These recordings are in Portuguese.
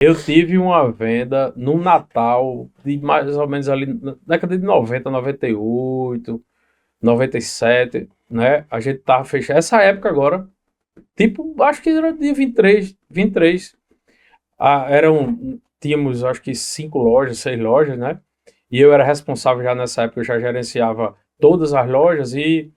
Eu tive uma venda no Natal, de mais ou menos ali na década de 90, 98, 97, né? A gente tava fechando. Essa época agora, tipo, acho que era dia 23. Tínhamos acho que 5 lojas, 6 lojas, né? E eu era responsável já nessa época, eu já gerenciava todas as lojas e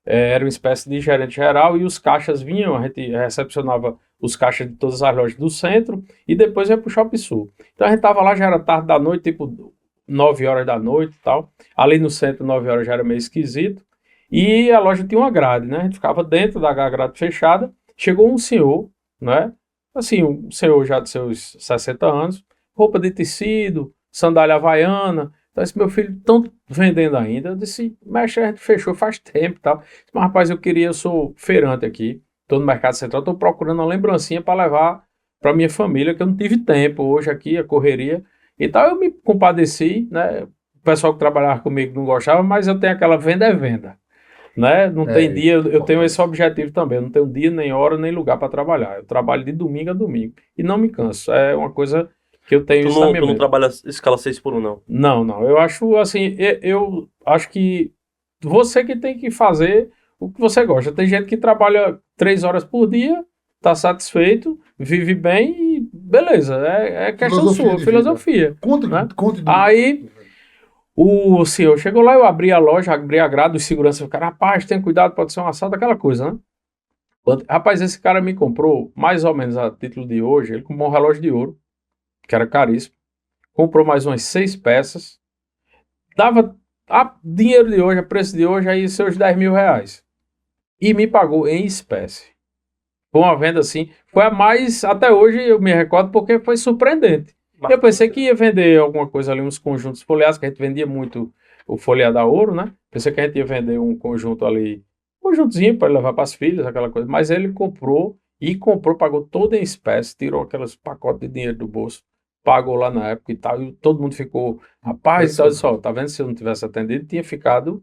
era uma espécie de gerente geral e os caixas vinham, a gente recepcionava os caixas de todas as lojas do centro e depois ia para o Shopping Sul. Então a gente tava lá, já era tarde da noite, tipo 9 horas da noite e tal. Ali no centro, 9 horas já era meio esquisito. E a loja tinha uma grade, né? A gente ficava dentro da grade fechada. Chegou um senhor, né? Assim, um senhor já de seus 60 anos, roupa de tecido, sandália havaiana. Então, esse meu filho, estão vendendo ainda. Eu disse, mas a gente fechou faz tempo e tal. Mas, rapaz, eu sou feirante aqui, estou no Mercado Central, estou procurando uma lembrancinha para levar para minha família, que eu não tive tempo hoje aqui, a correria. Então, eu me compadeci, né? O pessoal que trabalhava comigo não gostava, mas eu tenho aquela venda é venda, né? Não tem dia, eu tenho esse objetivo também. Eu não tenho dia, nem hora, nem lugar para trabalhar. Eu trabalho de domingo a domingo e não me canso. É uma coisa que eu tenho Tu isso na não, minha tu não mente. trabalha escala 6x1, não. Não. Eu acho assim, eu acho que você que tem que fazer o que você gosta. Tem gente que trabalha 3 horas por dia, tá satisfeito, vive bem e beleza. É questão Filosofia sua, de vida. filosofia, Conte, né? conte do... Aí o senhor chegou lá, eu abri a loja, abri a grade, os segurança ficaram, rapaz, tem cuidado, pode ser um assalto, aquela coisa, né? Rapaz, esse cara me comprou, mais ou menos a título de hoje, ele comprou um relógio de ouro, que era caríssimo, comprou mais umas 6 peças, dava a dinheiro de hoje, a preço de hoje, aí seus 10 mil reais. E me pagou em espécie. Foi uma venda assim, foi a mais, até hoje eu me recordo porque foi surpreendente. Eu pensei que ia vender alguma coisa ali, uns conjuntos folheados, que a gente vendia muito o folheado a ouro, né? Pensei que a gente ia vender um conjunto ali, um conjuntozinho para levar para as filhas, aquela coisa. Mas ele comprou, pagou todo em espécie, tirou aqueles pacotes de dinheiro do bolso, pagou lá na época e tal, e todo mundo ficou, rapaz, então, olha só, tá vendo? Se eu não tivesse atendido, tinha ficado,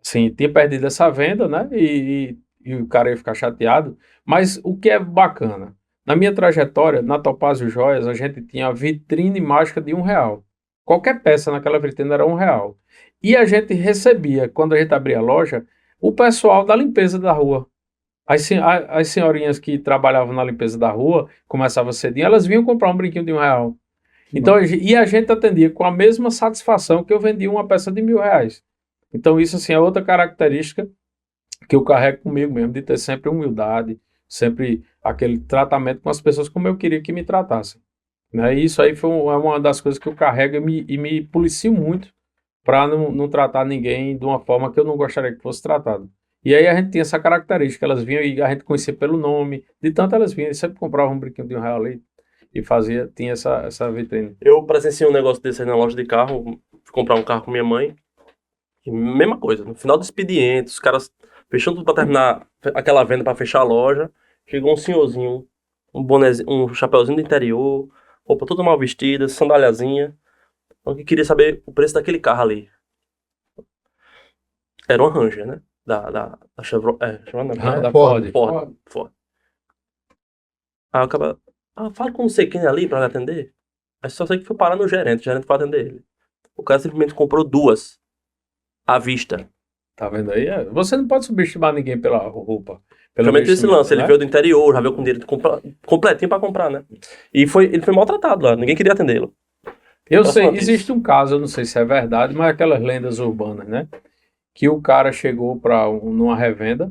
sim, tinha perdido essa venda, né? E o cara ia ficar chateado. Mas o que é bacana, na minha trajetória, na Topázio Joias, a gente tinha a vitrine mágica de R$ 1. Qualquer peça naquela vitrine era R$ 1. E a gente recebia, quando a gente abria a loja, o pessoal da limpeza da rua. As senhorinhas que trabalhavam na limpeza da rua, começavam cedinho, elas vinham comprar um brinquinho de R$ 1. Então, e a gente atendia com a mesma satisfação que eu vendia uma peça de R$ 1.000. Então, isso assim, é outra característica que eu carrego comigo mesmo, de ter sempre humildade, sempre aquele tratamento com as pessoas como eu queria que me tratassem. Né? E isso aí é uma das coisas que eu carrego e me policio muito para não tratar ninguém de uma forma que eu não gostaria que fosse tratado. E aí a gente tinha essa característica, elas vinham e a gente conhecia pelo nome, de tanto elas vinham, e sempre compravam um brinquedo de R$ 1 ali e tinha essa vitrine. Eu presenciei um negócio desse aí na loja de carro, fui comprar um carro com minha mãe, e mesma coisa, no final do expediente, os caras fechando tudo pra terminar aquela venda pra fechar a loja, chegou um senhorzinho, um bonézinho, um chapeuzinho do interior, roupa toda mal vestida, sandáliazinha, então que queria saber o preço daquele carro ali. Era uma Ranger, né? Da Chevrolet, Chevrolet não, Da Ford. Ford. Aí acaba, fala com não sei quem ali pra me atender. Aí só sei que foi parar no gerente, o gerente foi atender ele. O cara simplesmente comprou 2 à vista. Tá vendo aí? Você não pode subestimar ninguém pela roupa. Pelo Realmente esse lance, ele né? veio do interior, já veio com dinheiro completinho pra comprar, né? E ele foi maltratado lá, ninguém queria atendê-lo. Eu Próxima sei, notícia. existe um caso, eu não sei se é verdade, mas aquelas lendas urbanas, né? Que o cara chegou numa revenda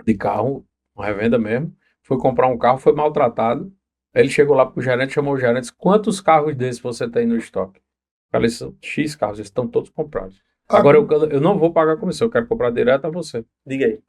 de carro, uma revenda mesmo, foi comprar um carro, foi maltratado. Aí ele chegou lá pro gerente, chamou o gerente, disse, quantos carros desses você tem no estoque? Falei, são X carros, eles estão todos comprados. Agora eu não vou pagar comissão, eu quero comprar direto a você. Diga aí.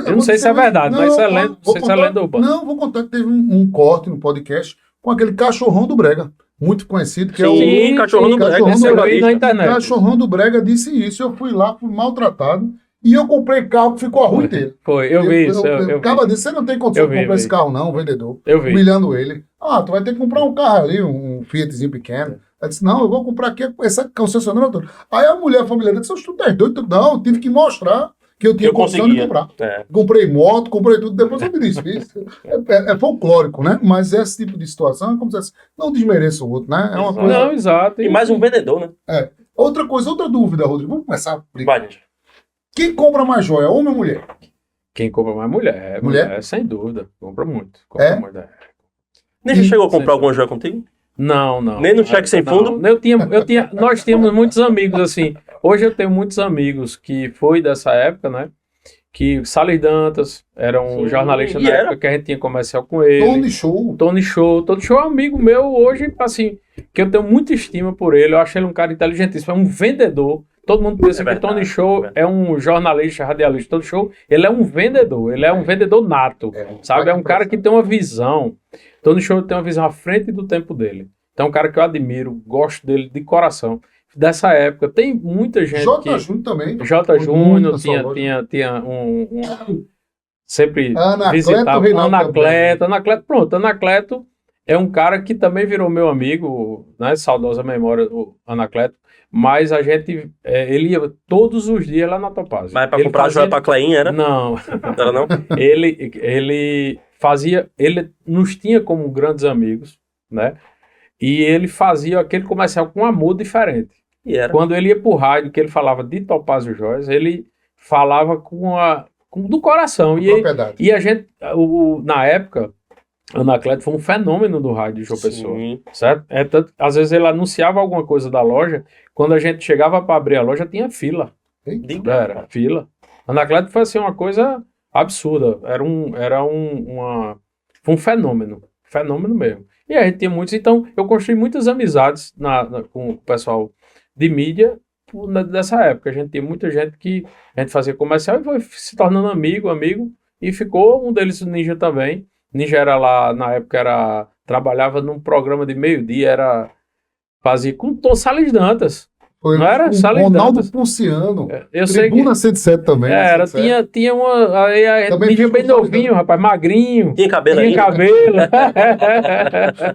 Eu não sei se é verdade, mas isso é lenda, não sei se é lenda urbana. Não, vou contar que teve um corte no podcast com aquele cachorrão do Brega, muito conhecido, que é o Sim, cachorrão do Brega. Cachorrão Esse do eu Brega. vi na internet. Cachorrão do Brega disse isso. Eu fui lá, fui maltratado. E eu comprei carro que ficou a rua inteira. Foi, eu vi isso. Eu Acaba vi. disso, você não tem condição de comprar esse carro, não, o vendedor. Eu vi. Humilhando ele. Tu vai ter que comprar um carro ali, um Fiatzinho pequeno. Ela disse, não, eu vou comprar aqui essa concessionária toda. Aí a mulher familiar disse, tu tá doido? Não, tive que mostrar que eu tinha Eu condição de conseguia. comprar. É. Comprei moto, comprei tudo, depois eu me disse. Isso é folclórico, né? Mas esse tipo de situação é como se não desmereça o outro, né? É uma Exato. coisa. Não, exato. E mais um vendedor, né? Outra coisa, outra dúvida, Rodrigo. Vamos começar. Vai, gente. Quem compra mais joia, homem ou mulher? Quem compra mais mulher, Mulher? sem dúvida. Compra muito. Compra É? muito. Nem já chegou a Sim. comprar alguma joia contigo? Não, não. Nem no cheque sem fundo? Não. Nós tínhamos muitos amigos, assim. Hoje eu tenho muitos amigos que foi dessa época, né? Que Salles Dantas era um Sim, jornalista e na era. época que a gente tinha comercial com ele. Tony Show. Tony Show é um amigo meu hoje, assim, que eu tenho muita estima por ele. Eu acho ele um cara inteligentíssimo, é um vendedor. Todo mundo pensa que verdade, Tony Show é verdade. é um jornalista, radialista. Tony Show, ele é um vendedor nato, sabe? É um cara que tem uma visão. Tony Show tem uma visão à frente do tempo dele. Então é um cara que eu admiro, gosto dele de coração. Dessa época, tem muita gente J. Júnior também. J. Foi muito Júnior na sua loja. tinha sempre Anacleto, visitava Reinaldo Anacleto, Anacleto é um cara que também virou meu amigo, né? Saudosa memória do Anacleto, mas a gente, ele ia todos os dias lá na Topázio. Mas pra Ele comprar joia pra Clein, era? Não, Era não? ele nos tinha como grandes amigos, né? E ele fazia aquele comercial com amor diferente. E era. Quando ele ia pro rádio, que ele falava de Topázio Joias, ele falava do coração. Propriedade. E a gente, na época, Anacleto foi um fenômeno do rádio de João Pessoa, Sim. certo? Às vezes ele anunciava alguma coisa da loja, quando a gente chegava para abrir a loja, tinha fila. Diga. Era fila. Anacleto foi assim uma coisa absurda. Foi um fenômeno mesmo. E a gente tinha muitos, então eu construí muitas amizades com o pessoal de mídia dessa época. A gente tinha muita gente que a gente fazia comercial e foi se tornando amigo, e ficou um deles, o Ninja também. Ninja era lá, na época, trabalhava num programa de meio-dia, fazia com Tom Salles Dantas. Foi Não era? com Salles Ronaldo Dantas. Ponciano. Eu sei que Tribuna 107 também. era, 107. tinha uma. Aí a Também Ninja fiz bem com Salles novinho, rapaz, magrinho. Tinha cabelo Tinha ainda? cabelo.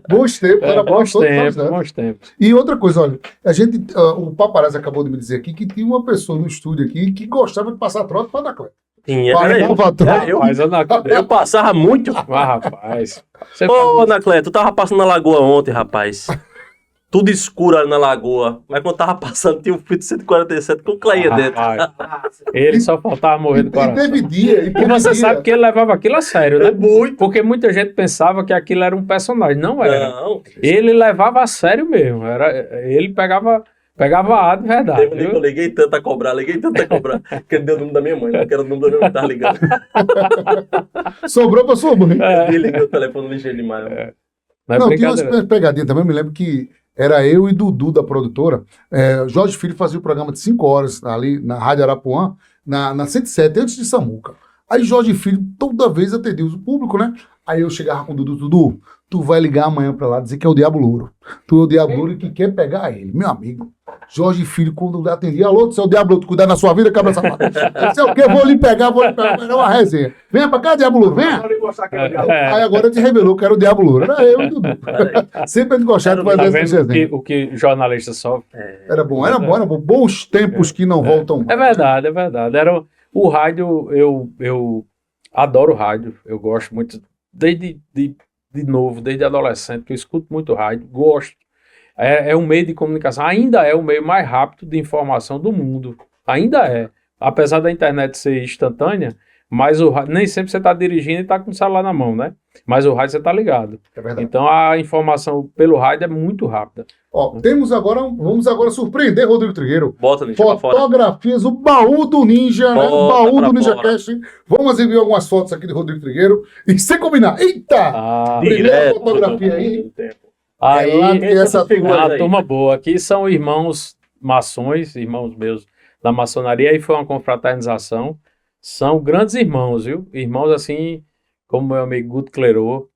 Bons tempos, era Bons todo tempos, Salles bons tempos. E outra coisa, olha, o Paparazzi acabou de me dizer aqui que tinha uma pessoa no estúdio aqui que gostava de passar troca para Anacleto. Tinha. Pagava a troca. Rapaz, Anacleto. Eu passava muito. Ah, rapaz. Você Ô, Anacleto, tu tava passando na lagoa ontem, rapaz. Tudo escuro ali na lagoa. Mas quando tava passando, tinha um Fiat 147 com Cleia dentro. rapaz, ele só faltava morrer do E coração. teve dia. E você sabe que ele levava aquilo a sério, né? Muito. Porque muita gente pensava que aquilo era um personagem. Não era. Não. Ele levava a sério mesmo. Ele pegava a de verdade. Teve um dia que eu Viu? liguei tanto a cobrar, que ele deu o número da minha mãe, não quero o número da minha mãe que tava ligando. Sobrou para sua mãe. Eu liguei o telefone ligeiro demais. Não é Não, tinha brincadeira. umas pegadinhas também. Eu me lembro que era eu e Dudu, da produtora. Jorge Filho fazia o programa de 5 horas ali na Rádio Arapuã, na 107, antes de Samuca. Aí Jorge Filho toda vez atendia o público, né? Aí eu chegava com o Dudu, tu vai ligar amanhã pra lá dizer que é o Diabo Louro. Tu é o Diabo Louro que quer pegar ele. Meu amigo, Jorge Filho, quando atendia, alô, tu é o Diabo Louro, tu cuidar da sua vida, cabra safada. Eu sei o quê, vou lhe pegar. Era uma resenha. Venha pra cá, Diabo Louro, venha. Aí agora te revelou que era o Diabo Louro. Era eu e o Dudu. Sempre a gente gostava de Tá fazer essa vendo resenha. o que jornalista sofre? Era bom. Bons tempos que não voltam É mais. verdade, é verdade. O rádio, eu adoro rádio. Eu gosto muito, desde novo, desde adolescente, que eu escuto muito rádio, gosto. É um meio de comunicação, ainda é o meio mais rápido de informação do mundo. Ainda é. Apesar da internet ser instantânea, mas nem sempre você está dirigindo e está com o celular na mão, né? Mas o rádio você está ligado. É verdade. Então a informação pelo rádio é muito rápida. Ó, vamos agora surpreender Rodrigo Trigueiro. Bota, Ninja, pra fora. Fotografias, o baú do Ninja, né? O Bota baú pra do Ninja fora. Cast. Vamos enviar algumas fotos aqui de Rodrigo Trigueiro. E sem combinar. Eita! Primeira direto fotografia aí. Aí, lá tem essa figura uma aí. turma boa. Aqui são irmãos maçons, irmãos meus da maçonaria, aí foi uma confraternização. São grandes irmãos, viu? Irmãos assim, como meu amigo Guto Clerô,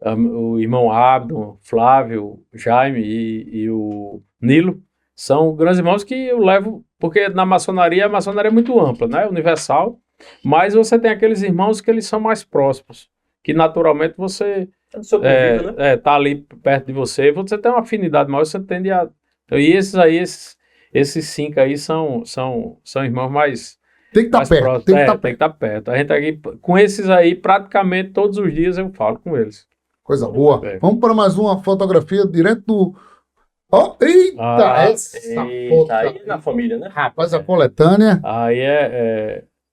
o irmão Abdon, Flávio, Jaime e o Nilo. São grandes irmãos que eu levo, porque na maçonaria, a maçonaria é muito ampla, né? Universal, mas você tem aqueles irmãos que eles são mais próximos, que naturalmente você É do seu convívio, né? tá ali perto de você tem uma afinidade maior, você tende a... E esses 5 aí são irmãos Tem que estar mais perto. próximo. Tem que estar Tem que perto. estar perto. A gente aqui, com esses aí, praticamente todos os dias eu falo com eles. Coisa boa. É. Vamos para mais uma fotografia direto do. Ó, eita, Ah, essa foto. Eita, aí na família, né? Rapaz, a coletânea. Aí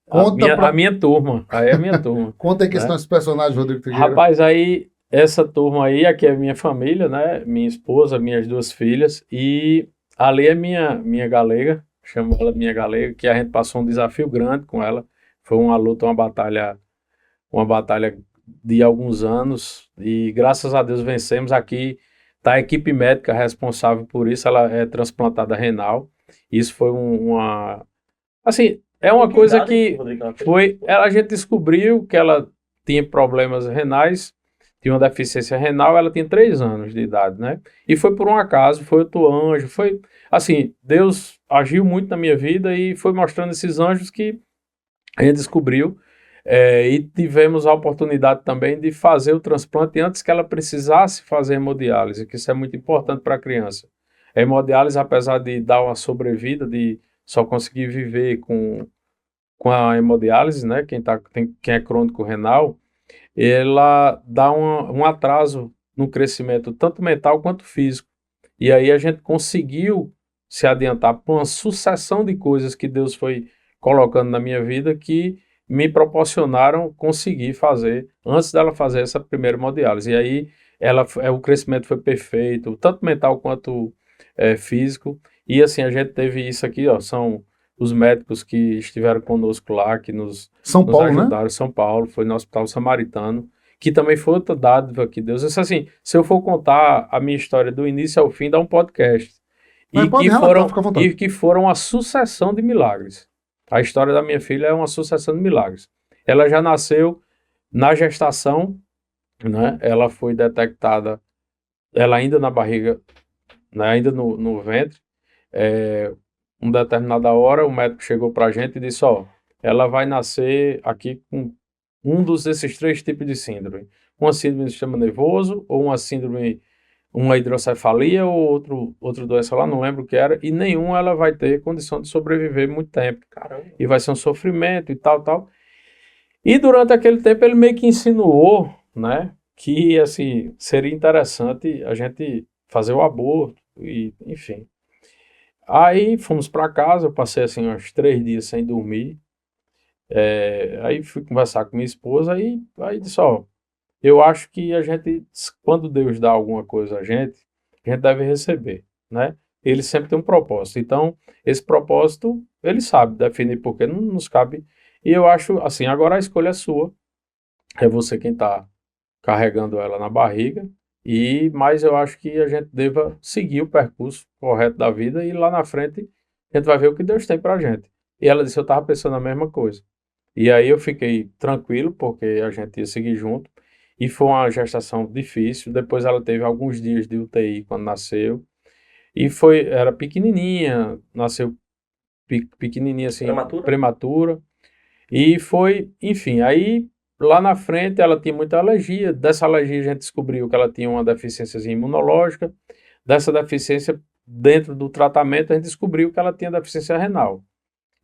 Conta a minha turma. Aí é a minha turma. Conta aí quem né? são os personagens, Rodrigo Figueira. Rapaz, aí essa turma aí, aqui é minha família, né? Minha esposa, minhas duas filhas. E ali é minha galega, chamo ela minha galega, que a gente passou um desafio grande com ela. Foi uma luta, uma batalha de alguns anos. E graças a Deus vencemos. Aqui tá a equipe médica responsável por isso, ela é transplantada renal. Isso foi uma... Assim, é uma coisa que a gente descobriu que ela tinha problemas renais, tinha uma deficiência renal, ela tinha 3 anos de idade, né? E foi por um acaso, foi outro anjo, foi... Assim, Deus agiu muito na minha vida e foi mostrando esses anjos que a gente descobriu. E tivemos a oportunidade também de fazer o transplante antes que ela precisasse fazer hemodiálise, que isso é muito importante para a criança. A hemodiálise, apesar de dar uma sobrevida, de só conseguir viver com a hemodiálise, né, quem é crônico renal, ela dá um atraso no crescimento tanto mental quanto físico. E aí a gente conseguiu se adiantar por uma sucessão de coisas que Deus foi colocando na minha vida que me proporcionaram conseguir fazer, antes dela fazer essa primeira hemodiálise. E aí o crescimento foi perfeito, tanto mental quanto físico. E assim, a gente teve isso aqui, ó, são os médicos que estiveram conosco lá, que São nos Paulo, ajudaram. né? São Paulo, foi no Hospital Samaritano, que também foi outra dádiva que Deus... Isso, assim, se eu for contar a minha história do início ao fim, dá um podcast. Mas pode relatar, fica à vontade. E que foram uma sucessão de milagres. A história da minha filha é uma sucessão de milagres. Ela já nasceu na gestação, né? Ela foi detectada, ela ainda na barriga, né? Ainda no ventre. Uma determinada hora, o médico chegou para a gente e disse, ó, ela vai nascer aqui com desses 3 tipos de síndrome. Uma síndrome do sistema nervoso, ou uma hidrocefalia, ou outra doença lá, não lembro o que era, e nenhuma ela vai ter condição de sobreviver muito tempo. Caramba. E vai ser um sofrimento e tal. E durante aquele tempo ele meio que insinuou, né, que assim, seria interessante a gente fazer o aborto, e enfim. Aí fomos para casa, eu passei assim uns 3 dias sem dormir. Aí fui conversar com minha esposa aí disse, ó, eu acho que a gente, quando Deus dá alguma coisa a gente deve receber, né? Ele sempre tem um propósito. Então, esse propósito, ele sabe definir porque não nos cabe. E eu acho, assim, agora a escolha é sua. É você quem está carregando ela na barriga. Mas eu acho que a gente deva seguir o percurso correto da vida e lá na frente a gente vai ver o que Deus tem pra gente. E ela disse, eu estava pensando a mesma coisa. E aí eu fiquei tranquilo, porque a gente ia seguir junto. E foi uma gestação difícil. Depois ela teve alguns dias de UTI quando nasceu. E era pequenininha, nasceu pequenininha assim, prematura. E foi, enfim, aí lá na frente ela tinha muita alergia. Dessa alergia a gente descobriu que ela tinha uma deficiência imunológica. Dessa deficiência, dentro do tratamento, a gente descobriu que ela tinha deficiência renal.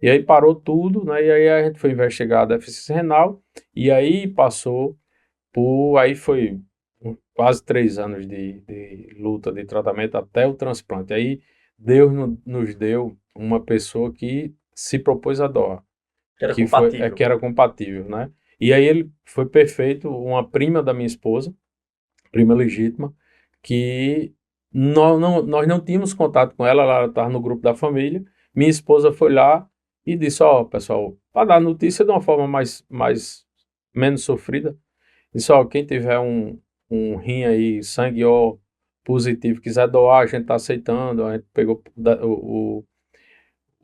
E aí parou tudo, né? E aí a gente foi investigar a deficiência renal. E aí aí foi quase 3 anos de luta, de tratamento até o transplante. Aí Deus nos deu uma pessoa que se propôs a doar. Que era compatível, né? E aí ele foi perfeito, uma prima da minha esposa, prima legítima, que nós não tínhamos contato com ela estava no grupo da família. Minha esposa foi lá e disse, ó, pessoal, para dar notícia de uma forma menos sofrida, disse, ó, quem tiver um rim aí, sangue O positivo, quiser doar, a gente está aceitando. A gente pegou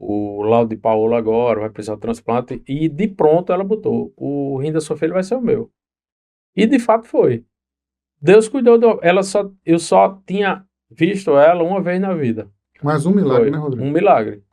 o laudo de Paola agora, vai precisar do transplante. E de pronto ela botou, o rim da sua filha vai ser o meu. E de fato foi. Deus cuidou eu só tinha visto ela uma vez na vida. Mais um milagre, Foi né, Rodrigo? um milagre.